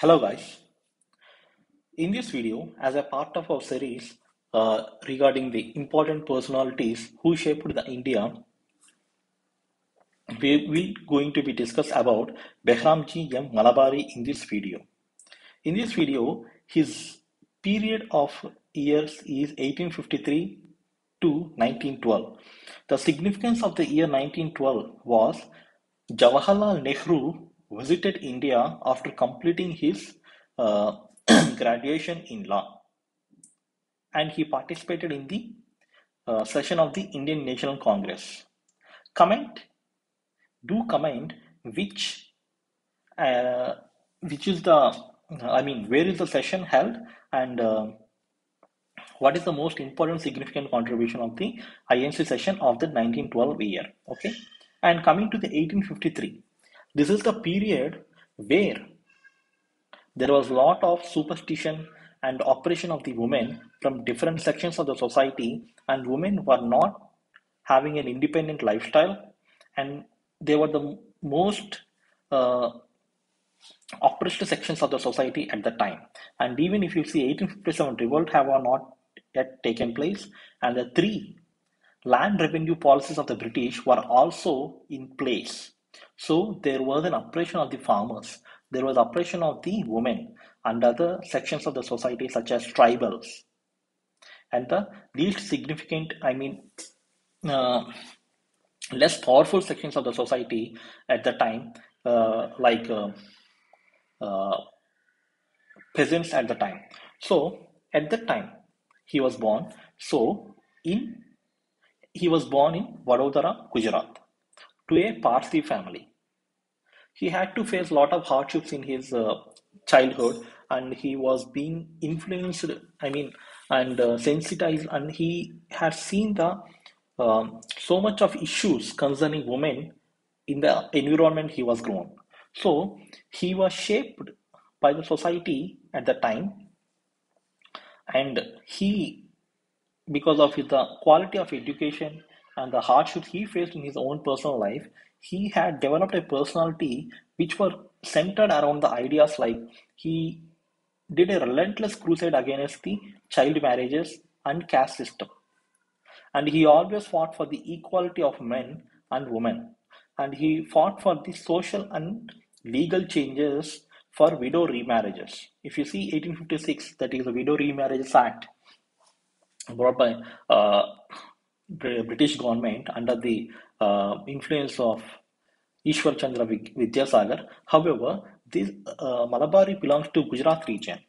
Hello guys, in this video as a part of our series regarding the important personalities who shaped the India, we will going to be discuss about Behramji M. Malabari in this video. In this video, his period of years is 1853 to 1912. The significance of the year 1912 was Jawaharlal Nehru visited India after completing his uh, graduation in law, and he participated in the session of the Indian National Congress. Comment, do comment which uh, is the, where is the session held, and what is the most important significant contribution of the INC session of the 1912 year. Okay, and coming to the 1853, this is the period where there was a lot of superstition and oppression of the women from different sections of the society, and women were not having an independent lifestyle, and they were the most uh, oppressed sections of the society at the time. And even if you see 1857 revolt have not yet taken place, and the three land revenue policies of the British were also in place. So there was an oppression of the farmers, there was oppression of the women and other sections of the society such as tribals. And the least significant, uh, less powerful sections of the society at the time, like uh, peasants at the time. So at that time he was born. So in he was born in Vadodara, Gujarat, to a Parsi family. He had to face a lot of hardships in his childhood, and he was being influenced, and sensitized, and he had seen the so much of issues concerning women in the environment he was grown. So he was shaped by the society at the time, and he, because of the quality of education and the hardships he faced in his own personal life, he had developed a personality which were centered around the ideas like he did a relentless crusade against the child marriages and caste system. And he always fought for the equality of men and women. And he fought for the social and legal changes for widow remarriages. If you see 1856, that is the Widow Remarriages Act, brought by British government under the influence of Ishwar Chandra Vidyasagar. However, this Malabari belongs to Gujarat region.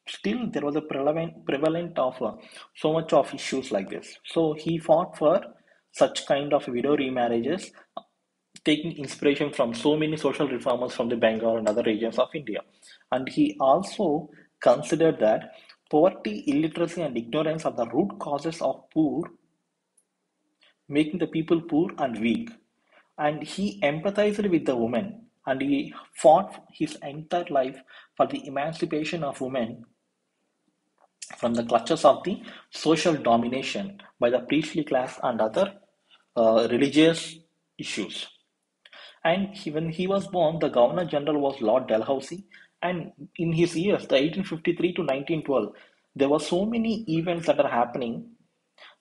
Still, there was a prevalent of so much of issues like this. So he fought for such kind of widow remarriages, taking inspiration from so many social reformers from the Bengal and other regions of India. And he also considered that poverty, illiteracy, and ignorance are the root causes of poor, making the people poor and weak. And he empathized with the women, and he fought his entire life for the emancipation of women from the clutches of the social domination by the priestly class and other religious issues. And when he was born, the Governor General was Lord Dalhousie. And in his years, the 1853 to 1912, there were so many events that are happening.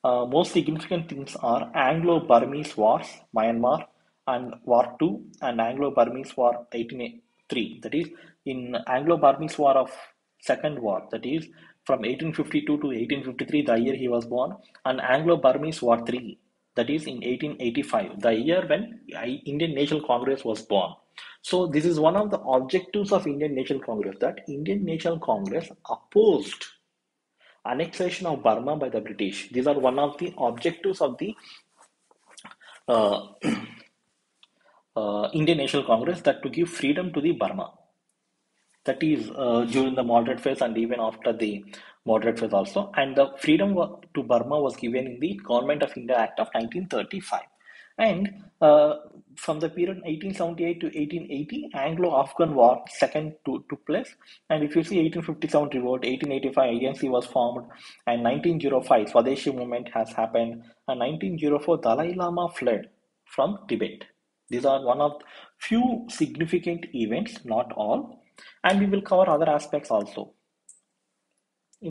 Most significant things are Anglo-Burmese Wars, Myanmar, and War Two, and Anglo-Burmese War 1803. That is, in Anglo-Burmese War of Second War, that is from 1852 to 1853, the year he was born, and Anglo-Burmese War 3, that is in 1885, the year when Indian National Congress was born. So this is one of the objectives of Indian National Congress, that Indian National Congress opposed annexation of Burma by the British. These are one of the objectives of the uh, Indian National Congress, that to give freedom to the Burma. That is during the moderate phase and even after the moderate phase also. And the freedom to Burma was given in the Government of India Act of 1935. And from the period 1878 to 1880, Anglo-Afghan War second took place. And if you see 1857 revolt, 1885 ANC was formed, and 1905 Swadeshi movement has happened, and 1904 Dalai Lama fled from Tibet. These are one of few significant events, not all. and we will cover other aspects also.